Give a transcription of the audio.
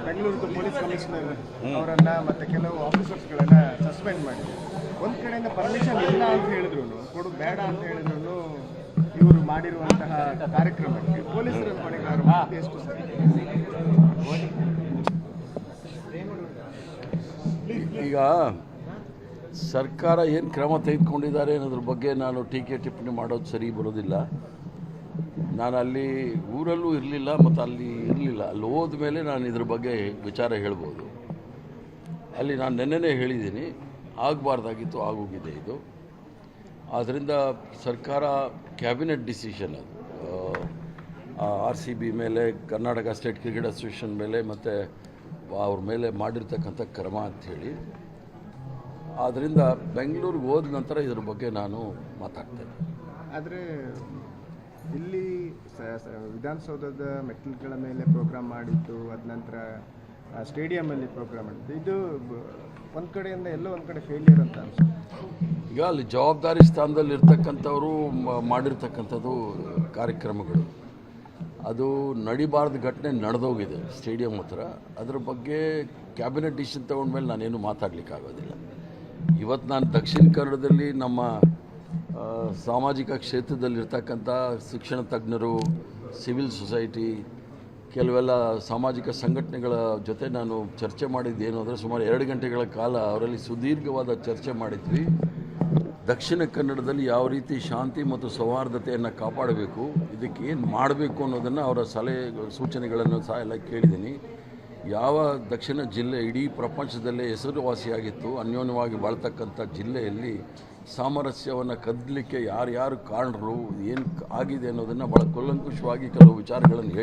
Bengaluru police commissioner ಅವರನ್ನ ಮತ್ತೆ ಕೆಲವು ಆಫೀಸರ್ಸ್ಗಳನ್ನ ಸಸ್ಪೆಂಡ್ ಮಾಡಿದ್ರು. ಒಂದ್ ಕಡೆಯಿಂದ ಪರ್ಮಿಷನ್ ಇಲ್ಲ ಅಂತ ಹೇಳಿದ್ರು, ಕೊಡು ಬೇಡ ಅಂತ ಹೇಳಿದ್ರು, ಇವರು ಮಾಡಿರುವಂತಹ ಕಾರ್ಯಕ್ರಮಕ್ಕೆ ಪೊಲೀಸರ ಹೊಣೆಗಾರ ಎಷ್ಟು ಸರಿ? ಈಗ ಸರ್ಕಾರ ಏನು ಕ್ರಮ ತೆಗೆದುಕೊಂಡಿದ್ದಾರೆ ಅನ್ನೋದ್ರ ಬಗ್ಗೆ ನಾನು ಟೀಕೆ ಟಿಪ್ಪಣಿ ಮಾಡೋದು ಸರಿ ಬರೋದಿಲ್ಲ. ನಾನು ಅಲ್ಲಿ ಊರಲ್ಲೂ ಇರಲಿಲ್ಲ ಮತ್ತು ಅಲ್ಲಿ ಇರಲಿಲ್ಲ. ಅಲ್ಲಿ ಹೋದ ಮೇಲೆ ನಾನು ಇದ್ರ ಬಗ್ಗೆ ವಿಚಾರ ಹೇಳ್ಬೋದು. ಅಲ್ಲಿ ನಾನು ನೆನ್ನೆನೇ ಹೇಳಿದ್ದೀನಿ, ಆಗಬಾರ್ದಾಗಿತ್ತು, ಆಗೋಗಿದೆ ಇದು. ಆದ್ದರಿಂದ ಸರ್ಕಾರ ಕ್ಯಾಬಿನೆಟ್ ಡಿಸಿಷನ್ ಅದು RCB ಮೇಲೆ, ಕರ್ನಾಟಕ ಸ್ಟೇಟ್ ಕ್ರಿಕೆಟ್ ಅಸೋಸಿಯೇಷನ್ ಮೇಲೆ ಮತ್ತು ಅವ್ರ ಮೇಲೆ ಮಾಡಿರ್ತಕ್ಕಂಥ ಕ್ರಮ ಅಂಥೇಳಿ. ಆದ್ದರಿಂದ ಬೆಂಗಳೂರಿಗೆ ಹೋದ ನಂತರ ಇದ್ರ ಬಗ್ಗೆ ನಾನು ಮಾತಾಡ್ತೇನೆ. ಆದರೆ ಇಲ್ಲಿ ವಿಧಾನಸೌಧದ ಮೆಟ್ಟಿಲುಗಳ ಮೇಲೆ ಪ್ರೋಗ್ರಾಮ್ ಮಾಡಿತ್ತು, ಅದ ನಂತರ ಸ್ಟೇಡಿಯಮಲ್ಲಿ ಪ್ರೋಗ್ರಾಮ್ ಮಾಡಿತ್ತು. ಇದು ಒಂದು ಕಡೆಯಿಂದ ಎಲ್ಲೋ ಒಂದು ಕಡೆ ಫೇಲಿಯರ್ ಅಂತ ಅನ್ಸುತ್ತೆ. ಈಗ ಅಲ್ಲಿ ಜವಾಬ್ದಾರಿ ಸ್ಥಾನದಲ್ಲಿ ಇರ್ತಕ್ಕಂಥವರು ಮಾಡಿರ್ತಕ್ಕಂಥದ್ದು ಕಾರ್ಯಕ್ರಮಗಳು, ಅದು ನಡಿಬಾರ್ದು ಘಟನೆ ನಡೆದೋಗಿದೆ ಸ್ಟೇಡಿಯಂ ಹತ್ರ. ಅದ್ರ ಬಗ್ಗೆ ಕ್ಯಾಬಿನೆಟ್ ಡಿಸಿಷನ್ ತೊಗೊಂಡ್ಮೇಲೆ ನಾನೇನು ಮಾತಾಡಲಿಕ್ಕಾಗೋದಿಲ್ಲ. ಇವತ್ತು ನಾನು ದಕ್ಷಿಣ ಕನ್ನಡದಲ್ಲಿ ನಮ್ಮ ಸಾಮಾಜಿಕ ಕ್ಷೇತ್ರದಲ್ಲಿರ್ತಕ್ಕಂಥ ಶಿಕ್ಷಣ ತಜ್ಞರು, ಸಿವಿಲ್ ಸೊಸೈಟಿ, ಕೆಲವೆಲ್ಲ ಸಾಮಾಜಿಕ ಸಂಘಟನೆಗಳ ಜೊತೆ ನಾನು ಚರ್ಚೆ ಮಾಡಿದ್ದೇನು ಅಂದರೆ ಸುಮಾರು 2 ಗಂಟೆಗಳ ಕಾಲ ಅವರಲ್ಲಿ ಸುದೀರ್ಘವಾದ ಚರ್ಚೆ ಮಾಡಿದ್ವಿ. ದಕ್ಷಿಣ ಕನ್ನಡದಲ್ಲಿ ಯಾವ ರೀತಿ ಶಾಂತಿ ಮತ್ತು ಸೌಹಾರ್ದತೆಯನ್ನು ಕಾಪಾಡಬೇಕು, ಇದಕ್ಕೆ ಏನು ಮಾಡಬೇಕು ಅನ್ನೋದನ್ನು ಅವರ ಸಲಹೆ ಸೂಚನೆಗಳನ್ನು ಸಹ ಎಲ್ಲ ಕೇಳಿದ್ದೀನಿ. ಯಾವ ದಕ್ಷಿಣ ಜಿಲ್ಲೆ ಇಡೀ ಪ್ರಪಂಚದಲ್ಲೇ ಹೆಸರುವಾಸಿಯಾಗಿತ್ತು, ಅನ್ಯೋನ್ಯವಾಗಿ ಬಾಳ್ತಕ್ಕಂಥ ಜಿಲ್ಲೆಯಲ್ಲಿ ಸಾಮರಸ್ಯವನ್ನು ಕದ್ದಲಿಕ್ಕೆ ಯಾರ್ಯಾರು ಕಾರಣರು, ಏನು ಆಗಿದೆ ಅನ್ನೋದನ್ನು ಭಾಳ ಕೂಲಂಕುಷವಾಗಿ ಕೆಲವು ವಿಚಾರಗಳನ್ನು